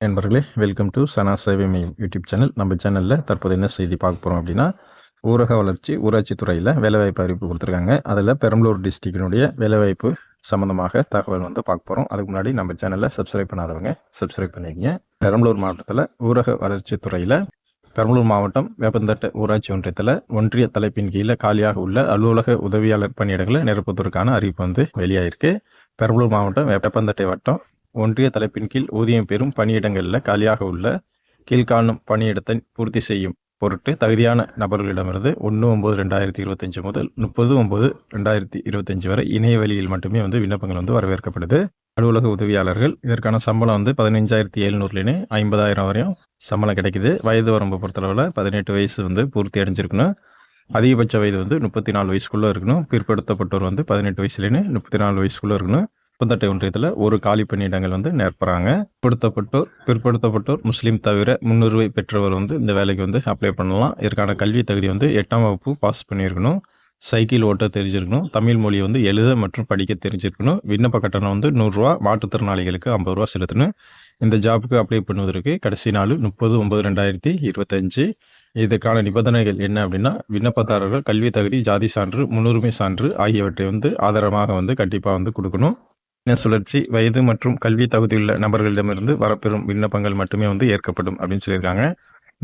நண்பர்களே, welcome to சனா சேவை மையம் யூடியூப் சேனல். நம்ம சேனலில் தற்போது என்ன செய்தி பார்க்க போகிறோம் அப்படின்னா, ஊரக வளர்ச்சி ஊராட்சி துறையில் வேலைவாய்ப்பு அறிவிப்பு கொடுத்துருக்காங்க. அதில் பெரம்பலூர் டிஸ்ட்ரிக்டினுடைய வேலைவாய்ப்பு சம்மந்தமாக தகவல் பார்க்க போகிறோம். அதுக்கு முன்னாடி நம்ம சேனலில் சப்ஸ்கிரைப் பண்ணாதவங்க சப்ஸ்கிரைப் பண்ணிக்கங்க. பெரம்பலூர் மாவட்டத்தில் ஊரக வளர்ச்சி துறையில் பெரம்பலூர் மாவட்டம் வேப்பந்தட்டை ஊராட்சி ஒன்றியத்தில் ஒன்றிய தலைப்பின் கீழே காலியாக உள்ள அலுவலக உதவியாளர் பணியிடங்களை நிரப்புவதற்கான அறிவிப்பு வெளியாயிருக்கு. பெரம்பலூர் மாவட்டம் வேப்பந்தட்டை வட்டம் ஒன்றிய தலைப்பின் கீழ் ஊதியம் பெறும் பணியிடங்களில் காலியாக உள்ள கீழ்காணும் பணியிடத்தை பூர்த்தி செய்யும் பொருட்டு தகுதியான நபர்களிடமிருந்து 1/9/2025 முதல் 30/9/2025 வரை இணைய வழியில் மட்டுமே விண்ணப்பங்கள் வரவேற்கப்படுது. அலுவலக உதவியாளர்கள் இதற்கான சம்பளம் 15,700 50,000 வரையும் சம்பளம் கிடைக்குது. வயது வரம்பு பொறுத்தளவில் 18 வயசு பூர்த்தி அடைஞ்சிருக்கணும். அதிகபட்ச வயது 34 வயசுக்குள்ளே இருக்கணும். பிற்படுத்தப்பட்டோர் 18 வயசுலேன்னு 34 வயசுக்குள்ளே இருக்கணும். வேப்பந்தட்டை ஒன்றியத்தில் ஒரு காலி பணியிடங்கள் நிரப்புறாங்க. பிற்படுத்தப்பட்டோர் முஸ்லீம் தவிர முன்னுரிமை பெற்றவர் இந்த வேலைக்கு அப்ளை பண்ணலாம். இதற்கான கல்வி தகுதி 8ஆம் வகுப்பு பாஸ் பண்ணியிருக்கணும். சைக்கிள் ஓட்ட தெரிஞ்சிருக்கணும். தமிழ் மொழி எழுத மற்றும் படிக்க தெரிஞ்சிருக்கணும். விண்ணப்ப கட்டணம் 100 ரூபா. மாற்றுத்திறனாளிகளுக்கு 50 ரூபா செலுத்தணும். இந்த ஜாபுக்கு அப்ளை பண்ணுவதற்கு கடைசி நாள் 30/9/2025. இதற்கான நிபந்தனைகள் என்ன அப்படின்னா, விண்ணப்பதாரர்கள் கல்வி தகுதி, ஜாதி சான்று, முன்னுரிமை சான்று ஆகியவற்றை ஆதாரமாக கண்டிப்பாக கொடுக்கணும். சுழற்சி, வயது மற்றும் கல்வி தகுதியுள்ள நபர்களிடமிருந்து வரப்பெறும் விண்ணப்பங்கள் மட்டுமே ஏற்கப்படும் அப்படின்னு சொல்லியிருக்காங்க.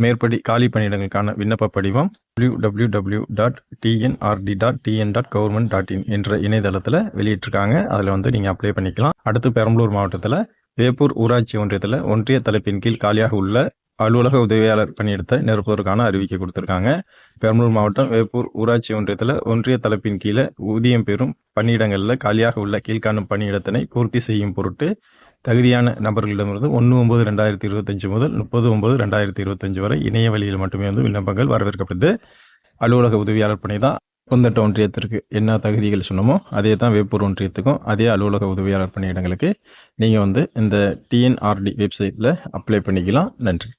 மேற்படி காலி பணியிடங்களுக்கான விண்ணப்ப படிவம் www.tnrd.tn.government.in என்ற இணையதளத்தில் வெளியிட்டிருக்காங்க. அதில் நீங்கள் அப்ளை பண்ணிக்கலாம். அடுத்து பெரம்பலூர் மாவட்டத்தில் வேப்பூர் ஊராட்சி ஒன்றியத்தில் ஒன்றிய தலைப்பின் கீழ் காலியாக உள்ள அலுவலக உதவியாளர் பணியிடத்தை நிரப்புவதற்கான அறிவிக்கை கொடுத்துருக்காங்க. பெரம்பலூர் மாவட்டம் வேப்பூர் ஊராட்சி ஒன்றியத்தில் ஒன்றிய தலைப்பின் கீழே ஊதியம் பெறும் பணியிடங்களில் காலியாக உள்ள கீழ்காணும் பணியிடத்தினை பூர்த்தி செய்யும் பொருட்டு தகுதியான நபர்களிடமிருந்து 1/9/2025 முதல் 30/9/2025 வரை இணைய வழியில் மட்டுமே விண்ணப்பங்கள் வரவேற்கப்படுது. அலுவலக உதவியாளர் பணி தான். வேப்பந்தட்டை ஒன்றியத்திற்கு என்ன தகுதிகள் சொன்னமோ அதே தான் வேப்பூர் ஒன்றியத்துக்கும் அதே அலுவலக உதவியாளர் பணியிடங்களுக்கு நீங்கள் இந்த டிஎன்ஆர்டி வெப்சைட்டில் அப்ளை பண்ணிக்கலாம். நன்றி.